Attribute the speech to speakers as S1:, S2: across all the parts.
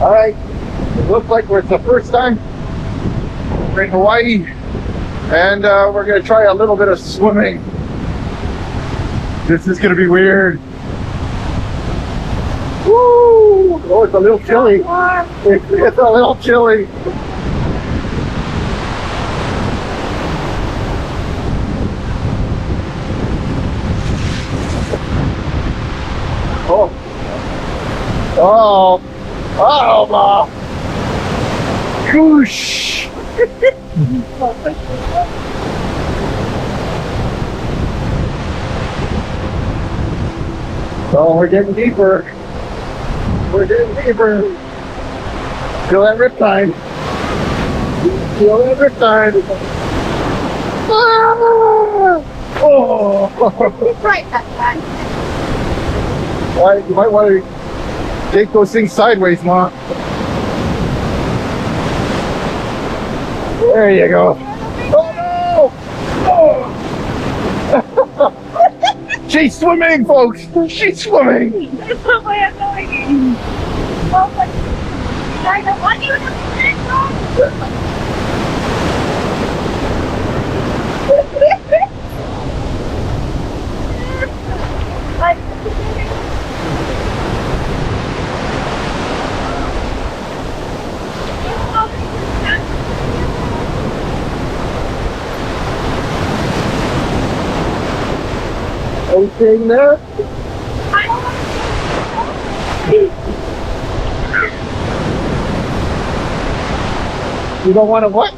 S1: All right, it looks like it's the first time we're in Hawaii, and we're gonna try a little bit of swimming. This is gonna be weird. Woo! Oh, it's a little chilly. It's a little chilly. Oh. Oh. Oh, Ma. Whoosh. Oh, we're getting deeper. We're getting deeper. Feel that riptide. Feel that riptide. Ah! Oh.
S2: Right that time.
S1: You might want to take those things sideways, Ma. There you go. Oh no! Oh. She's swimming, folks! She's swimming!
S2: That's the way I'm going. Oh my God. I don't want you to
S1: Are you staying there? You don't want to what?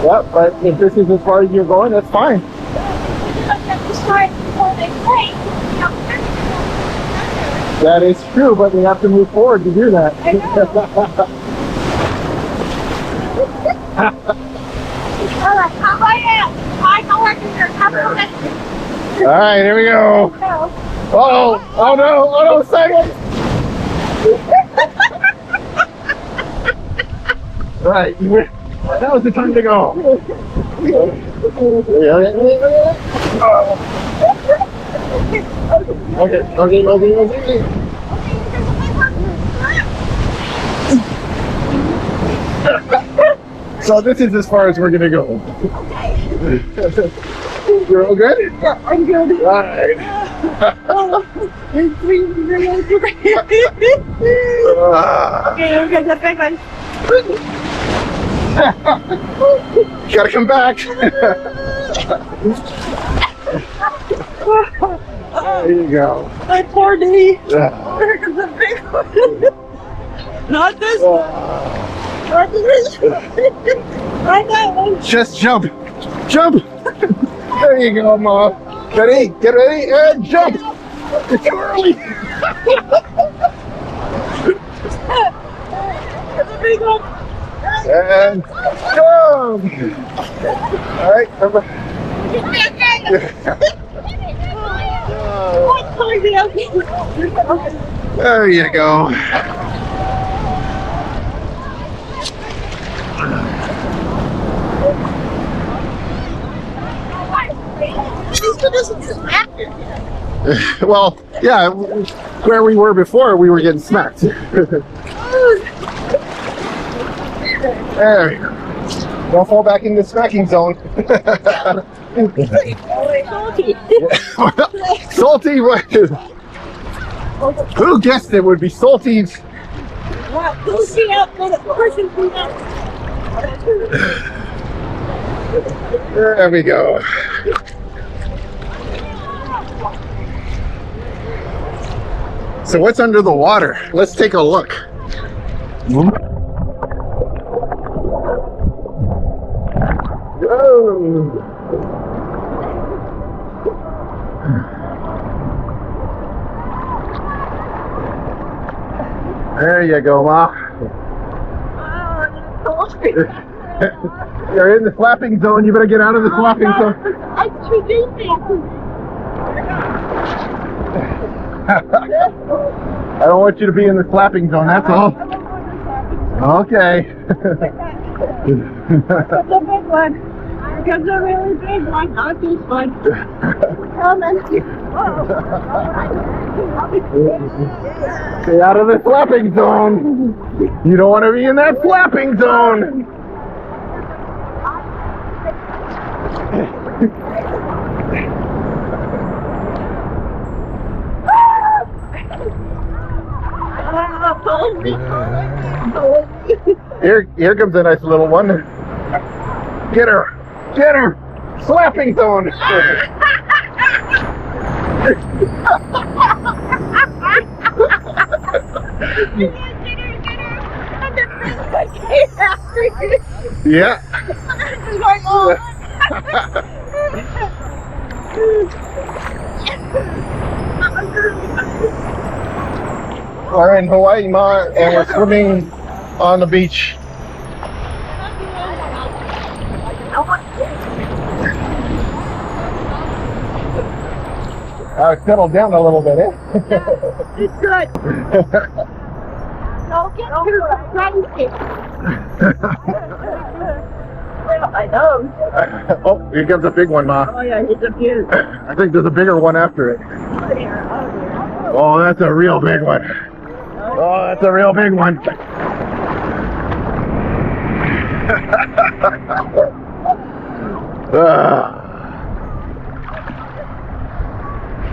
S1: Yeah, but if this is as far as you're going, that's fine. That is true, but we have to move forward to do that. All right, here we go. Oh, oh no, oh no, sideways. All right, that was the time to go. Okay. So this is as far as we're gonna go. Okay. You're all good?
S2: Yeah, I'm good.
S1: All right.
S2: Okay, that's back.
S1: You gotta come back. There you go.
S2: My poor knee.
S1: Yeah.
S2: Not this one. Not this one. I know.
S1: Just jump. Jump. There you go, Ma. Ready? Get ready and jump. It's too early.
S2: It's a big one.
S1: And jump. All right. There you go. Well, yeah, where we were before, we were getting smacked. There we go. Don't fall back in the smacking zone. Salty? What? Who guessed it would be salty? There we go. So what's under the water? Let's take a look. Whoa. There you go, Ma. You're in the slapping zone. You better get out of the slapping zone. I don't want you to be in the slapping zone, that's all. Okay.
S2: It's a big one. It's a really big one, not this one. Coming.
S1: Stay out of the flapping zone. You don't want to be in that flapping zone. Here comes a nice little one. Get her! Get her! Slapping zone! Yeah. We're in Hawaii, Ma, and we're swimming on the beach. Settle down a little bit, eh?
S2: It's good. Don't get too crazy. Well, I know.
S1: Oh, here comes a big one, Ma.
S2: Oh yeah, he's a beaut.
S1: I think there's a bigger one after it.
S2: Oh dear, oh dear.
S1: Oh, that's a real big one. Oh, that's a real big one.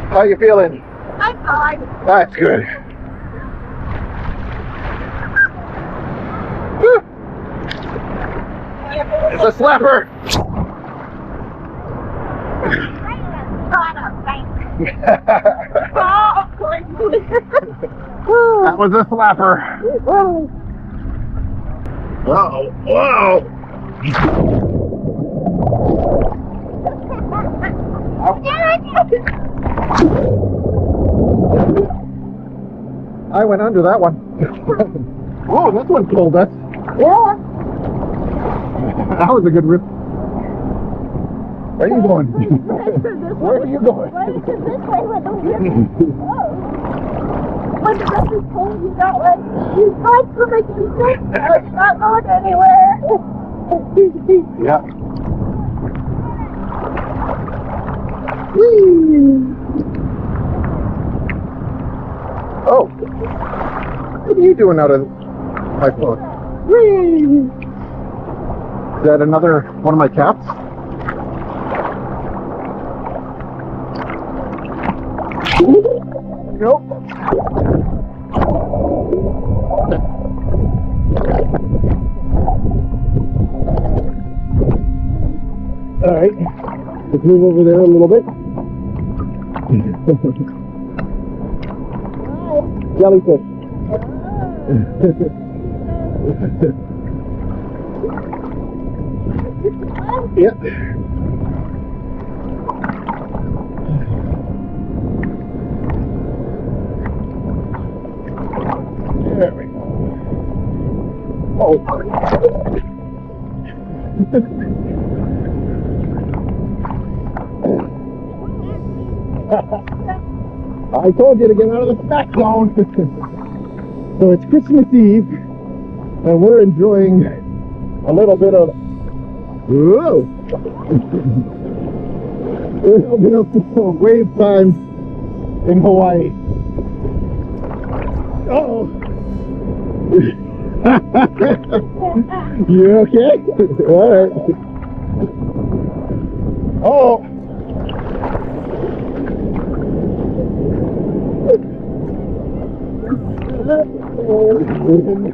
S1: How you feeling?
S2: I'm fine.
S1: That's good. It's a slapper. That was a slapper. Uh-oh. Whoa. I went under that one. Whoa, this one pulled us.
S2: Yeah.
S1: That was a good rip. Where are you going? Where are you going?
S2: When the rest is cold, you got like, you tried to make me sick. It's not going anywhere.
S1: Yeah. Oh. What are you doing out of my phone? Is that another one of my caps? Nope. All right, let's move over there a little bit. Jellyfish. Yep. There we go. Oh. I told you to get out of the snack zone. So it's Christmas Eve, and we're enjoying a little bit of wave time in Hawaii. Uh-oh. You okay? All right. Oh.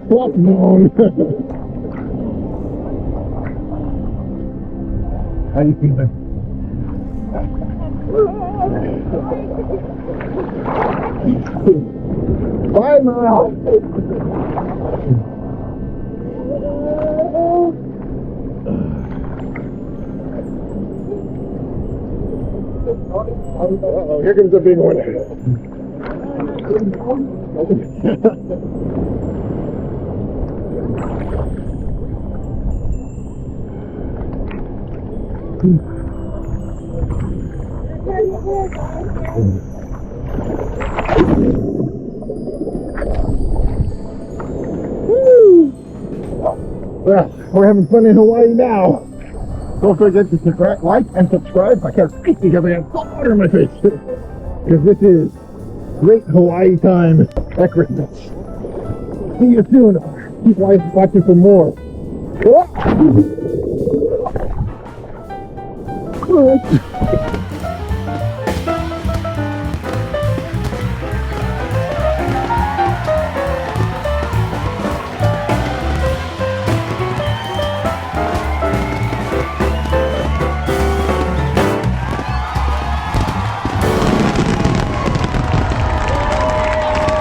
S1: Flop zone. How you feeling? Bye, Mom. Uh-oh, here comes a big one. Well, we're having fun in Hawaii now. Don't forget to subscribe, like, and subscribe. I can't speak because I have salt water in my face. Because this is great Hawaii time at Christmas. See you soon. Keep watching for more.